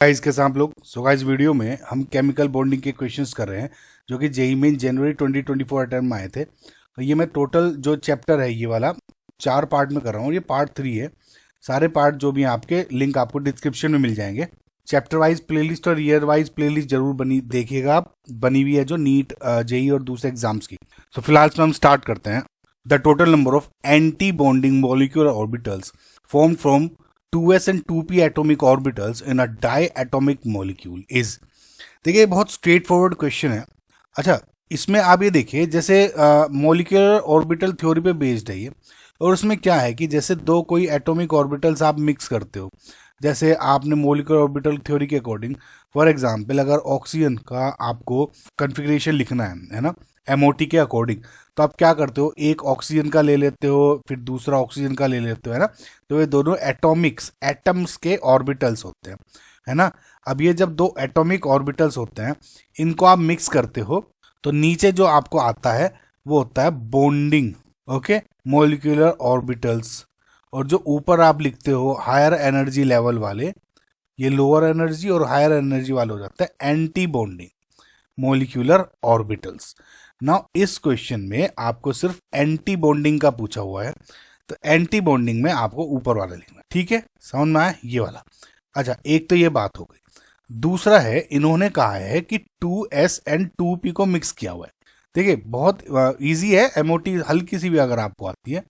Guys के साथ लोग गाइस वीडियो में हम केमिकल बॉन्डिंग के क्वेश्चंस कर रहे हैं जो कि जेईई मेन जनवरी 2024 अटेम्प्ट में आए थे। तो ये मैं टोटल जो चैप्टर है ये वाला 4 पार्ट में कर रहा हूँ। ये पार्ट 3 है। सारे पार्ट जो भी हैं आपके लिंक आपको डिस्क्रिप्शन में मिल जाएंगे। चैप्टर वाइज प्लेलिस्ट और ईयर वाइज प्लेलिस्ट जरूर देखिएगा आप, बनी हुई है जो नीट जेईई और दूसरे एग्जाम्स की। तो फिलहाल से हम स्टार्ट करते हैं। The total number of anti bonding molecular orbitals form from 2s and 2p atomic orbitals in a diatomic molecule is। देखिए बहुत स्ट्रेट फॉरवर्ड क्वेश्चन है। अच्छा, इसमें आप ये देखिए जैसे मॉलिक्यूलर ऑर्बिटल थ्योरी पे बेस्ड है ये, और उसमें क्या है कि जैसे दो कोई एटॉमिक ऑर्बिटल्स आप मिक्स करते हो, जैसे आपने मॉलिक्यूलर ऑर्बिटल थ्योरी के अकॉर्डिंग फॉर एग्जांपल अगर ऑक्सीजन का आपको कॉन्फ़िगरेशन लिखना है ना, एमओटी के अकॉर्डिंग, तो आप क्या करते हो, एक ऑक्सीजन का ले लेते हो फिर दूसरा ऑक्सीजन का ले लेते हो, है ना। तो ये दोनों एटम्स के ऑर्बिटल्स होते हैं, है ना। अब ये जब दो एटॉमिक ऑर्बिटल्स होते हैं इनको आप मिक्स करते हो तो नीचे जो आपको आता है वो होता है बॉन्डिंग, ओके, मॉलिक्यूलर ऑर्बिटल्स। और जो ऊपर आप लिखते हो हायर एनर्जी लेवल वाले, ये लोअर एनर्जी और हायर एनर्जी वाले हो जाते हैं anti bonding molecular orbitals. Now इस क्वेश्चन में आपको सिर्फ एंटी बॉन्डिंग का पूछा हुआ है, तो एंटी बॉन्डिंग में आपको ऊपर वाला लिखना, ठीक है, समझ में आया ये वाला। अच्छा, एक तो ये बात हो गई। दूसरा है, इन्होंने कहा है कि 2s and 2p को मिक्स किया हुआ है। देखिए बहुत इजी है, एमओटी हल्की सी भी अगर आपको आती है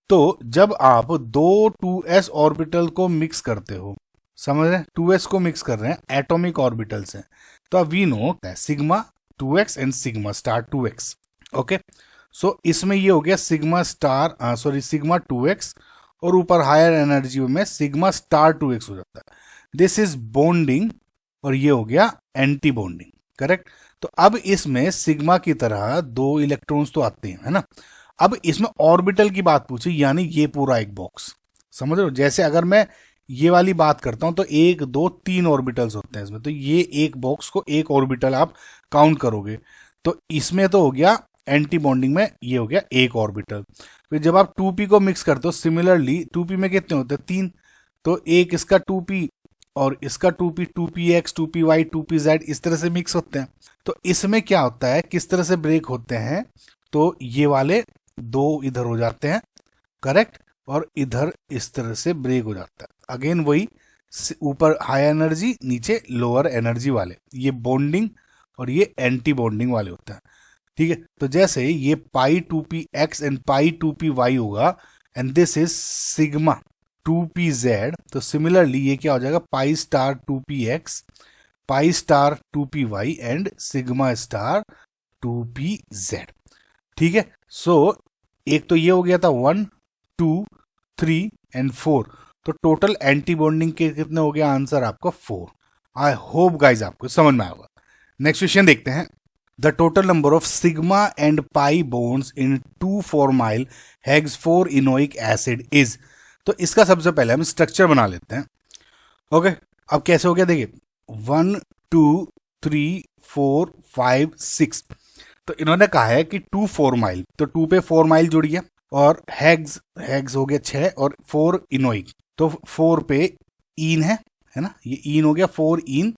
तो जब आप दो 2s ऑर्बिटल को मिक्स करते हो, समझ रहे हैं, 2s को मिक्स कर रहे हैं, एटॉमिक ऑर्बिटल्स हैं, तो अब we know sigma 2x and sigma star 2x, okay. So इसमें ये हो गया सिग्मा स्टार सिग्मा 2x और ऊपर हायर एनर्जी में सिग्मा स्टार 2x हो जाता है। दिस इज बॉन्डिंग और ये हो गया एंटी बॉन्डिंग, करेक्ट। तो अब इसमें सिग्मा की तरह दो इलेक्ट्रॉन्स तो आते हैं, है ना। अब इसमें ऑर्बिटल की बात पूछी, यानी ये पूरा एक बॉक्स, समझ रहे हो। जैसे अगर मैं ये वाली बात करता हूं तो 1 2 3 ऑर्बिटल्स होते हैं इसमें, तो ये एक बॉक्स को एक ऑर्बिटल आप काउंट करोगे, तो इसमें तो हो गया एंटी बॉन्डिंग में ये हो गया एक ऑर्बिटल। फिर जब आप 2p को मिक्स करते हो, सिमिलरली 2p में कितने होते हैं, 3, तो एक इसका 2p और इसका 2p, 2px 2py 2pz इस तरह से मिक्स होते हैं। तो इसमें क्या होता है, किस तरह से ब्रेक होते हैं, तो ये वाले दो इधर हो जाते हैं, करेक्ट, और इधर इस तरह से ब्रेक हो जाता है। अगेन वही, ऊपर हाई एनर्जी नीचे लोअर एनर्जी वाले, ये बॉन्डिंग और ये एंटी बॉन्डिंग वाले होते हैं, ठीक है। तो जैसे ये पाई 2px एंड पाई 2py होगा and this is sigma 2pz, तो सिमिलरली ये क्या हो जाएगा, pi star 2px pi star 2py and sigma star 2pz, ठीक है। सो एक तो ये हो गया था 1 2 3 एंड 4, तो टोटल एंटी बॉन्डिंग के कितने हो गया, आंसर आपका 4। आई होप गाइज आपको समझ में आया होगा। नेक्स्ट क्वेश्चन देखते हैं। The total number of sigma and pi bonds in 2 formyl hex 4 enoic acid is. तो इसका सबसे पहले हम स्ट्रक्चर बना लेते हैं, ओके। अब कैसे हो गया, देखिए 1 2 3 4 5 6, तो इन्होंने कहा है कि 2 फॉर्माइल, तो 2 पे 4 माइल जुड़ी है, और हेग्स हो गया 6 और 4 इनोइक, तो 4 पे इन है ना, ये इन हो गया 4 इन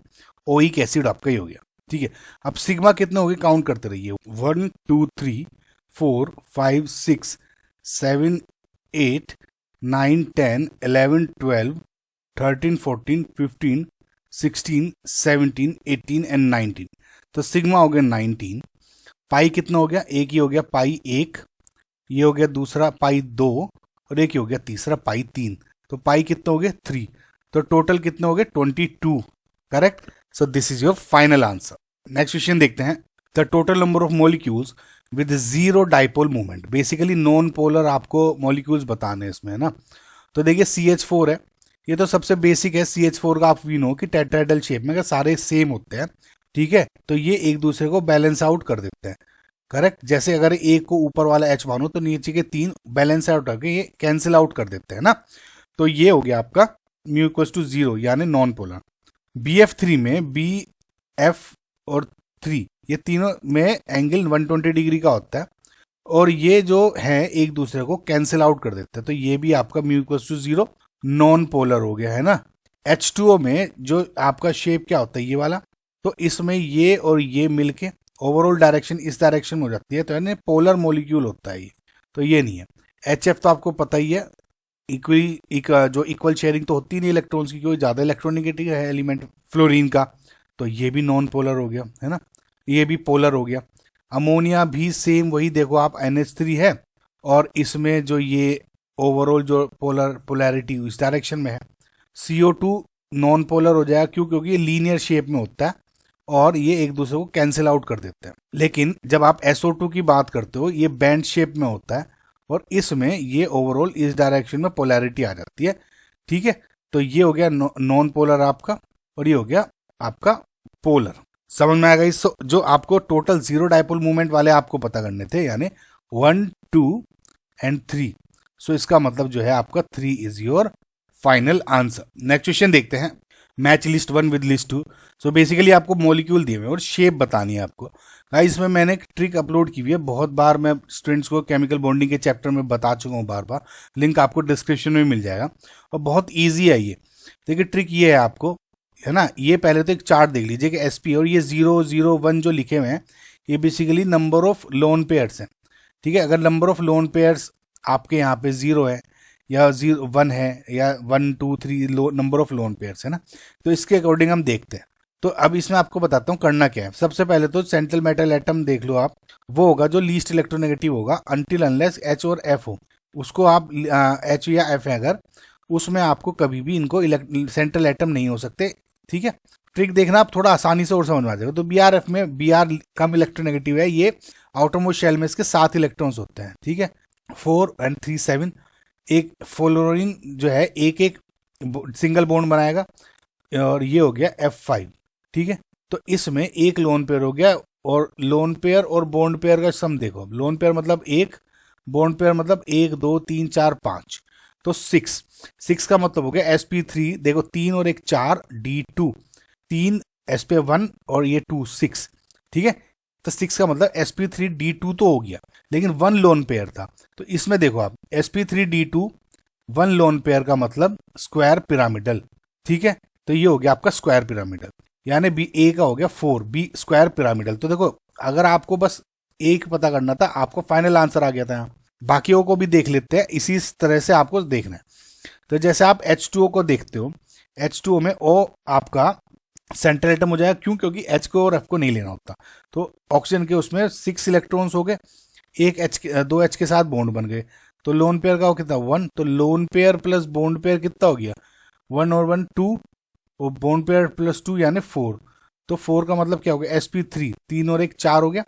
ओइक एसिड आपका ही हो गया, ठीक है। अब सिग्मा कितने हो गए, काउंट करते रहिए, 1 2 3 4 5 6 7 8 9 10 11 12 13 14 15 16 17 18 एंड 19, तो सिग्मा हो गया 19। पाई कितना हो गया, एक ही हो गया पाई 1, ये हो गया दूसरा पाई 2 और एक ही हो गया तीसरा पाई 3, तो पाई कितना हो गया 3, तो टोटल कितने हो गए 22, correct. So this is your final answer. Next question देखते हैं। The total number of molecules with zero dipole movement, basically non polar आपको मॉलिक्यूल्स बताने इसमें, है ना। तो देखिए CH4 है, ये तो सबसे बेसिक है, CH4 का आप वी नो कि टेट्राहेड्रल शेप में सारे सेम होते हैं, ठीक है। तो ये एक दूसरे को बैलेंस आउट कर देते हैं, करेक्ट। जैसे अगर एक को ऊपर वाला H मानो तो नीचे के 3 बैलेंस आउट करके ये कैंसिल आउट कर देते हैं ना। तो ये हो गया आपका म्यू इक्वल्स टू 0 यानी नॉन पोलर। BF3 में BF और 3 ये तीनों में एंगल 120 डिग्री का होता है, और ये जो है एक दूसरे को कैंसिल आउट कर देते हैं, तो ये भी आपका mu equals to 0 non polar हो गया, है ना। H2O में जो आपका शेप क्या होता है ये वाला, तो इसमें ये और ये मिलके ओवरऑल डायरेक्शन इस डायरेक्शन में हो जाती है, तो यानी पोलर मॉलिक्यूल होता है ये, तो ये नहीं है। HF तो आपको पता ही है, जो इक्वल शेयरिंग तो होती नहीं इलेक्ट्रॉन्स की, क्योंकि ज़्यादा इलेक्ट्रोनिगेटिव है एलिमेंट फ्लोरीन का, तो ये भी नॉन पोलर हो गया है ना, ये भी पोलर हो गया। अमोनिया भी सेम वही, देखो आप NH3 है और इसमें जो ये ओवरऑल जो पोलैरिटी इस डायरेक्शन में है। CO2 नॉन पोलर हो जाएगा, क्यों? क्योंकि ये लीनियर शेप में होता है और ये एक दूसरे को कैंसिल आउट कर देते हैं। लेकिन जब आप SO2 की बात करते हो, ये बैंड शेप में होता है और इसमें ये ओवरऑल इस डायरेक्शन में पोलैरिटी आ जाती है, ठीक है। तो ये हो गया नॉन पोलर आपका, और ये हो गया आपका पोलर। समझ में आएगा? इस जो आपको टोटल जीरो डायपोल मूवमेंट वाले आपको पता करने थे, यानी 1, 2 एंड 3। सो इसका मतलब जो है आपका 3 is your final answer. Next question देखते हैं, match list 1 with list 2। So basically आपको मॉलिक्यूल दिए हुए और शेप बतानी है आपको। गाइस इसमें मैंने एक ट्रिक अपलोड की हुई है, बहुत बार मैं स्टूडेंट्स को केमिकल बॉन्डिंग के चैप्टर में बता चुका हूँ बार बार, लिंक आपको डिस्क्रिप्शन में मिल जाएगा और बहुत ईजी है ये। देखिए ट्रिक ये है आपको, है ना, ये पहले तो एक चार्ट देख लीजिए कि SP और ये 0, 0, 1 जो लिखे हुए हैं ये basically number of lone pairs हैं, ठीक है। अगर नंबर ऑफ लोन पेयर्स आपके यहाँ पे 0 है या 1 है या 1, 2, 3 नंबर ऑफ लोन पेयर्स है ना, तो इसके अकॉर्डिंग हम देखते हैं। तो अब इसमें आपको बताता हूँ करना क्या है। सबसे पहले तो सेंट्रल मेटल एटम देख लो आप, वो होगा जो लीस्ट इलेक्ट्रोनेगेटिव होगा अनटिल अनलेस H और F हो, उसको आप H या F है अगर, उसमें आपको कभी भी इनको सेंट्रल एटम नहीं हो सकते, ठीक है। ट्रिक देखना आप थोड़ा आसानी से और समझ में आ जाएगा। तो BRF में BR कम इलेक्ट्रोनेगेटिव है, ये आउटरमोस्ट शेल में इसके 7 इलेक्ट्रॉन्स होते हैं, ठीक है। 4 and 3, 7। एक फ्लोरीन जो है एक सिंगल बॉन्ड बनाएगा और ये हो गया F5, ठीक है। तो इसमें एक लोन पेयर हो गया, और लोन पेयर और बॉन्ड पेयर का सम देखो, लोन पेयर मतलब 1, बॉन्ड पेयर मतलब 1, 2, 3, 4, 5, तो 6 का मतलब हो गया SP3, देखो 3 और 1 4, D2, 3 SP1 और ये 2, 6, ठीक है। तो 6 का मतलब SP3D2 तो हो गया, लेकिन 1 लोन पेयर था। तो इसमें देखो आप SP3D2 1 लोन पेयर का मतलब स्क्वायर पिरामिडल, ठीक है। तो ये हो गया आपका स्क्वायर पिरामिडल, यानी बी ए का हो गया 4, बी स्क्वायर पिरामिडल। तो देखो अगर आपको बस एक पता करना था, आपको फाइनल आंसर आ गया था यहाँ। बाकियों को भी देख लेते हैं, इसी तरह से आपको देखना है। तो जैसे आप H2O को देखते हो, H2O में O आपका सेंट्रल एटम हो जाएगा, क्यों? क्योंकि H को और F को नहीं लेना होता। तो ऑक्सीजन के उसमें 6 इलेक्ट्रॉन्स हो गए, एक दो H के साथ बॉन्ड बन गए, तो लोन पेयर का हो कितना 1, तो lone pair plus bond pair कितना हो गया 1 और 1 2, और बॉन्ड पेयर प्लस 2 यानी 4। तो 4 का मतलब क्या हो गया SP3, 3 और 1 4 हो गया।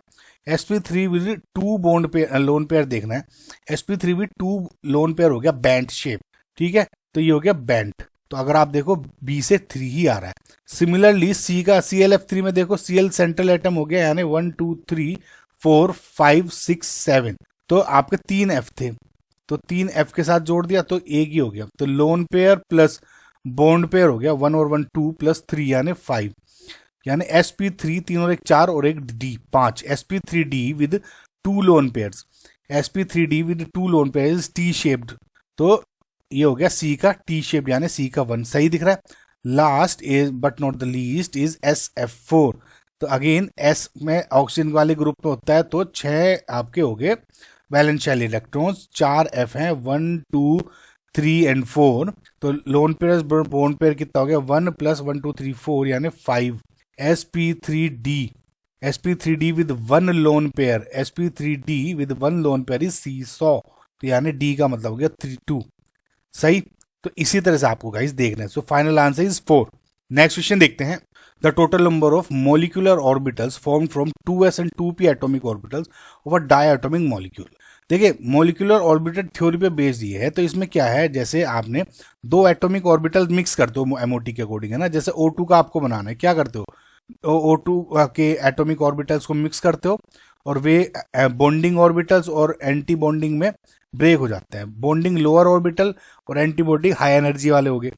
SP3 with 2 bond pair lone pair देखना है, SP3 विद 2 लोन पेयर हो गया बैंड शेप, ठीक है। तो ये हो गया बैंड। तो अगर आप देखो B से 3 ही आ रहा है। सिमिलरली C का ClF3 में देखो Cl सेंट्रल एटम हो गया, यानी 1, 2, 3, 4, 5, 6, 7। तो आपके 3 F थे, तो 3 F के साथ जोड़ दिया तो एक ही हो गया। तो lone pair plus bond pair हो गया 1 और 1 2 प्लस 3 यानी 5, यानी SP3 3 और 1 4 और 1 D 5, SP3D with 2 lone pairs, SP3D with 2 lone pairs T shaped. तो ये हो गया C का टी शेप, यानी C का 1 सही दिख रहा है। Last is but not the least is SF4। तो अगेन S में ऑक्सीजन वाले ग्रुप में होता है, तो 6 आपके हो गए वैलेंस शेल इलेक्ट्रॉन्स, 4 F हैं 1, 2, 3 एंड 4। तो लोन पेयर बॉन्ड पेयर कितना हो गया 1 प्लस 1, 2, 3, 4 यानी 5। SP3D with 1 lone pair, SP3D with 1 lone pair is C100, तो यानी D का मतलब हो गया 3, 2 सही। तो इसी तरह से आपको गाइस देखना है। So final answer is 4। Next question देखते हैं, the total number of molecular orbitals form from 2s and 2p atomic orbitals of a diatomic molecule. देखिए मॉलिक्यूलर ऑर्बिटल थ्योरी पे बेस्ड ये है। तो इसमें क्या है, जैसे आपने 2 एटॉमिक ऑर्बिटल मिक्स करते हो MOT के अकॉर्डिंग, है ना। जैसे O2 का आपको बनाना है, क्या करते हो, O2 के एटॉमिक ऑर्बिटल्स को मिक्स करते हो और वे बॉन्डिंग ऑर्बिटल्स और एंटी बॉन्डिंग में ब्रेक हो जाते हैं। बॉन्डिंग लोअर ऑर्बिटल और एंटी बॉन्डिंग हाई एनर्जी वाले हो गए।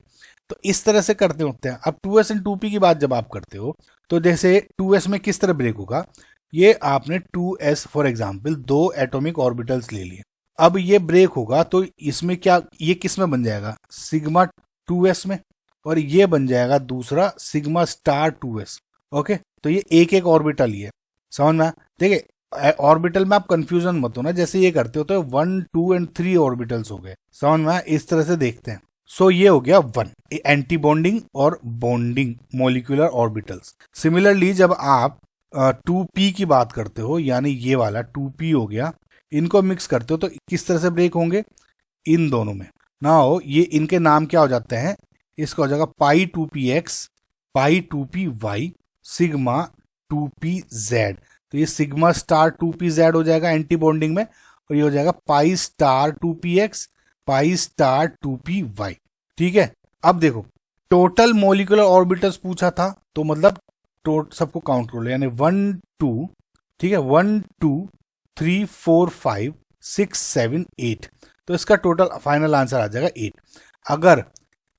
तो इस तरह से करते होते हैं। अब 2s and 2p की बात जब आप करते हो, तो जैसे 2s में किस तरह ब्रेक होगा, ये आपने 2s for example 2 atomic orbitals ले लिए, अब ये ब्रेक होगा तो इसमें क्या, ये किस में बन जाएगा सिग्मा 2s में, और ये बन जाएगा दूसरा सिग्मा स्टार 2s। ओके, तो ये एक एक ऑर्बिटल ही है, समझ में? देखिए ऑर्बिटल में आप कंफ्यूजन मत हो ना, जैसे ये करते हो तो 1 2 एंड 3 ऑर्बिटल्स हो गए, समझ में? इस तरह से देखते हैं। सो ये हो गया 1 एंटी बॉन्डिंग और बॉन्डिंग मॉलिक्यूलर ऑर्बिटल्स। सिमिलरली जब आप 2p की बात करते हो, यानी ये वाला 2p हो गया, इनको मिक्स करते हो तो किस तरह से ब्रेक होंगे? इन दोनों में ना हो, ये इनके नाम क्या हो जाते हैं? इसका हो जाएगा पाई 2px पाई 2py सिग्मा 2pz। तो ये सिग्मा स्टार 2pz हो जाएगा एंटी बॉन्डिंग में, और ये हो जाएगा pi star 2px pi star 2py। ठीक है, अब देखो टोटल मोलिकुलर ऑर्बिटल्स पूछा था, तो मतलब सबको काउंट कर लो, यानी 1 2, ठीक है, 1 2 3 4 5 6 7 8, तो इसका टोटल फाइनल आंसर आ जाएगा 8। अगर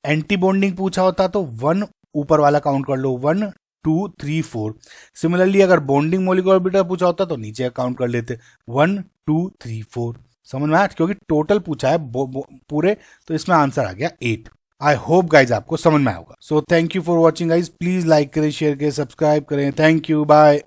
एंटी बॉन्डिंग पूछा होता तो 1 ऊपर वाला काउंट कर लो, 1 2 3 4। सिमिलरली अगर बॉन्डिंग मॉलिक्यूलर ऑर्बिटल पूछा होता तो नीचे काउंट कर लेते 1 2 3 4। समझ में आया? क्योंकि टोटल पूछा है पूरे, तो इसमें आंसर आ गया 8। आई होप गाइज आपको समझ में आएगा। So thank you for watching guys, please like करें, शेयर करें, सब्सक्राइब करें। Thank you, bye.